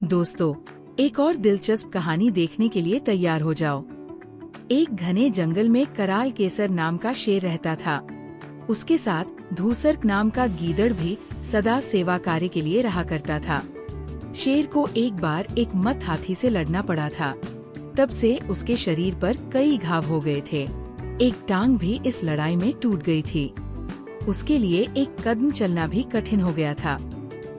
दोस्तों, एक और दिलचस्प कहानी देखने के लिए तैयार हो जाओ। एक घने जंगल में कराल केसर नाम का शेर रहता था। उसके साथ धूसर नाम का गीदड़ भी सदा सेवा कार्य के लिए रहा करता था। शेर को एक बार एक मत हाथी से लड़ना पड़ा था। तब से उसके शरीर पर कई घाव हो गए थे। एक टांग भी इस लड़ाई में टूट गई थी। उसके लिए एक कदम चलना भी कठिन हो गया था।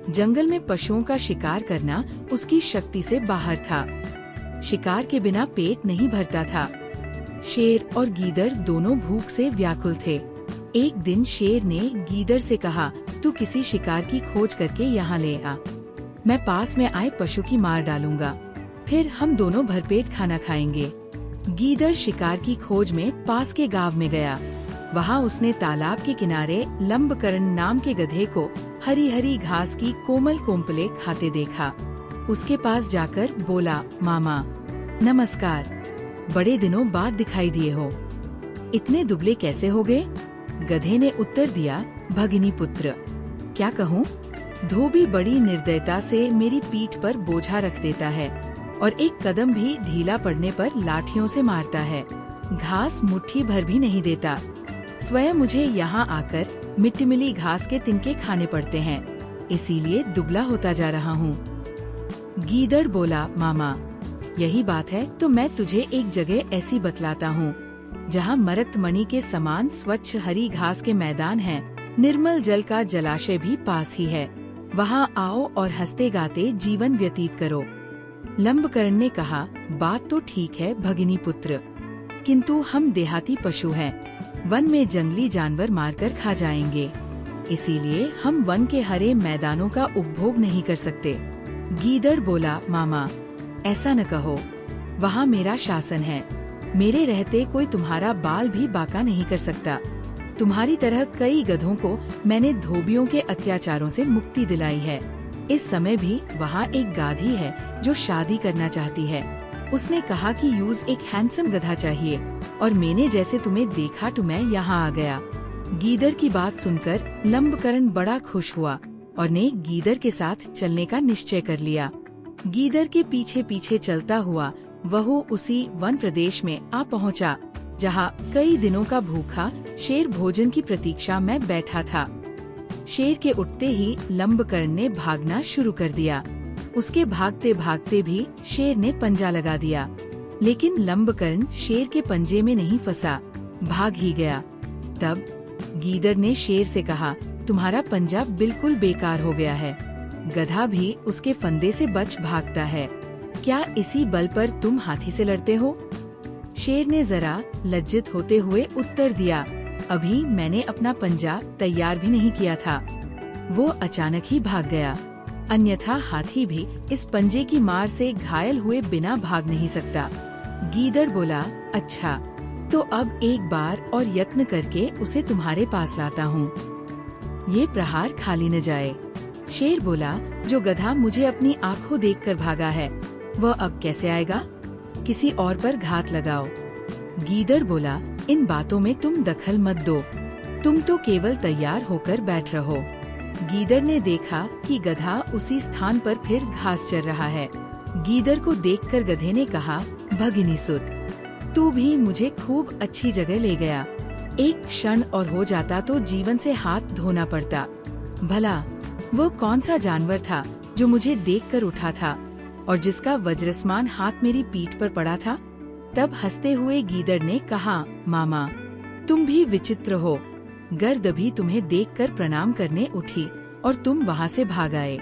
जंगल में पशुओं का शिकार करना उसकी शक्ति से बाहर था। शिकार के बिना पेट नहीं भरता था। शेर और गीदड़ दोनों भूख से व्याकुल थे। एक दिन शेर ने गीदड़ से कहा, तू किसी शिकार की खोज करके यहाँ ले आ। मैं पास में आए पशु की मार डालूंगा, फिर हम दोनों भरपेट खाना खाएंगे। गीदड़ शिकार की खोज में पास के गांव में गया। वहाँ उसने तालाब के किनारे लंबकरण नाम के गधे को हरी हरी घास की कोमल कोम्पले खाते देखा। उसके पास जाकर बोला, मामा नमस्कार, बड़े दिनों बाद दिखाई दिए हो। इतने दुबले कैसे हो गए? गधे ने उत्तर दिया, भगिनी पुत्र, क्या कहूँ, धोबी बड़ी निर्दयता से मेरी पीठ पर बोझा रख देता है और एक कदम भी ढीला पड़ने पर लाठियों से मारता है। घास मुट्ठी भर भी नहीं देता। स्वयं मुझे यहाँ आकर मिट्टी मिली घास के तिनके खाने पड़ते हैं, इसीलिए दुबला होता जा रहा हूँ। गीदड़ बोला, मामा यही बात है तो मैं तुझे एक जगह ऐसी बतलाता हूँ जहाँ मरक्त मणि के समान स्वच्छ हरी घास के मैदान हैं, निर्मल जल का जलाशय भी पास ही है। वहाँ आओ और हंसते गाते जीवन व्यतीत करो। लंबकर्ण ने कहा, बात तो ठीक है भगिनी पुत्र, किंतु हम देहाती पशु हैं, वन में जंगली जानवर मारकर खा जाएंगे, इसीलिए हम वन के हरे मैदानों का उपभोग नहीं कर सकते। गीदड़ बोला, मामा ऐसा न कहो, वहाँ मेरा शासन है, मेरे रहते कोई तुम्हारा बाल भी बाका नहीं कर सकता। तुम्हारी तरह कई गधों को मैंने धोबियों के अत्याचारों से मुक्ति दिलाई है। इस समय भी वहाँ एक गाधी है जो शादी करना चाहती है। उसने कहा कि यूज एक हैंडसम गधा चाहिए और मैंने जैसे तुम्हें देखा तो मैं यहाँ आ गया। गीदड़ की बात सुनकर लंबकर्ण बड़ा खुश हुआ और ने गीदड़ के साथ चलने का निश्चय कर लिया। गीदड़ के पीछे पीछे चलता हुआ वह उसी वन प्रदेश में आ पहुँचा जहाँ कई दिनों का भूखा शेर भोजन की प्रतीक्षा में बैठा था। शेर के उठते ही लंबकर्ण ने भागना शुरू कर दिया। उसके भागते भागते भी शेर ने पंजा लगा दिया, लेकिन लंबकर्ण शेर के पंजे में नहीं फंसा, भाग ही गया। तब गीदड़ ने शेर से कहा, तुम्हारा पंजा बिल्कुल बेकार हो गया है, गधा भी उसके फंदे से बच भागता है, क्या इसी बल पर तुम हाथी से लड़ते हो? शेर ने जरा लज्जित होते हुए उत्तर दिया, अभी मैंने अपना पंजा तैयार भी नहीं किया था। वो अचानक ही भाग गया, अन्यथा हाथी भी इस पंजे की मार से घायल हुए बिना भाग नहीं सकता। गीदड़ बोला, अच्छा तो अब एक बार और यत्न करके उसे तुम्हारे पास लाता हूँ, ये प्रहार खाली न जाए। शेर बोला, जो गधा मुझे अपनी आंखों देखकर भागा है वह अब कैसे आएगा? किसी और पर घात लगाओ। गीदड़ बोला, इन बातों में तुम दखल मत दो, तुम तो केवल तैयार होकर बैठ रहो। गीदड़ ने देखा कि गधा उसी स्थान पर फिर घास चर रहा है। गीदड़ को देखकर गधे ने कहा, भगिनी सुत, तू भी मुझे खूब अच्छी जगह ले गया, एक क्षण और हो जाता तो जीवन से हाथ धोना पड़ता। भला वो कौन सा जानवर था जो मुझे देखकर उठा था और जिसका वज्रसमान हाथ मेरी पीठ पर पड़ा था? तब हंसते हुए गीदड़ ने कहा, मामा तुम भी विचित्र हो, गर्द भी तुम्हें देखकर प्रणाम करने उठी और तुम वहाँ से भाग आए।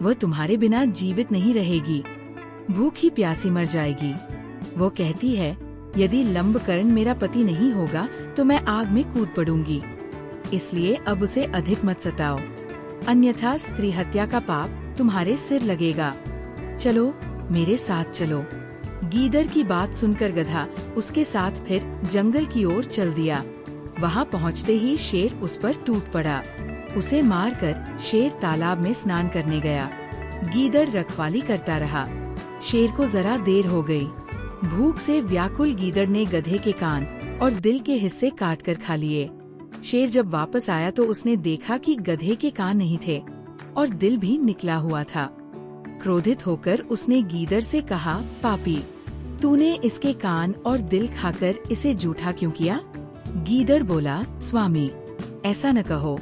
वह तुम्हारे बिना जीवित नहीं रहेगी, भूखी प्यासी मर जाएगी। वो कहती है, यदि लंबकर्ण मेरा पति नहीं होगा तो मैं आग में कूद पड़ूंगी, इसलिए अब उसे अधिक मत सताओ, अन्यथा स्त्री हत्या का पाप तुम्हारे सिर लगेगा। चलो मेरे साथ चलो। गीदड़ की बात सुनकर गधा उसके साथ फिर जंगल की ओर चल दिया। वहाँ पहुँचते ही शेर उस पर टूट पड़ा। उसे मारकर शेर तालाब में स्नान करने गया। गीदड़ रखवाली करता रहा। शेर को जरा देर हो गई। भूख से व्याकुल गीदड़ ने गधे के कान और दिल के हिस्से काट कर खा लिए। शेर जब वापस आया तो उसने देखा कि गधे के कान नहीं थे और दिल भी निकला हुआ था। क्रोधित होकर उसने गीदड़ से कहा, पापी, तूने इसके कान और दिल खाकर इसे जूठा क्यों किया? गीदड़ बोला, स्वामी, ऐसा न कहो,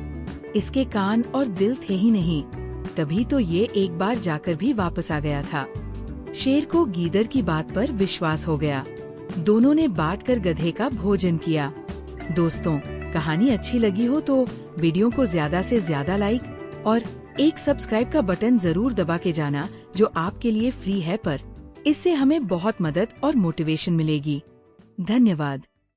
इसके कान और दिल थे ही नहीं, तभी तो ये एक बार जाकर भी वापस आ गया था। शेर को गीदड़ की बात पर विश्वास हो गया। दोनों ने बांटकर गधे का भोजन किया। दोस्तों, कहानी अच्छी लगी हो तो वीडियो को ज्यादा से ज्यादा लाइक और एक सब्सक्राइब का बटन जरूर दबा के जाना, जो आपके लिए फ्री है, पर इससे हमें बहुत मदद और मोटिवेशन मिलेगी। धन्यवाद।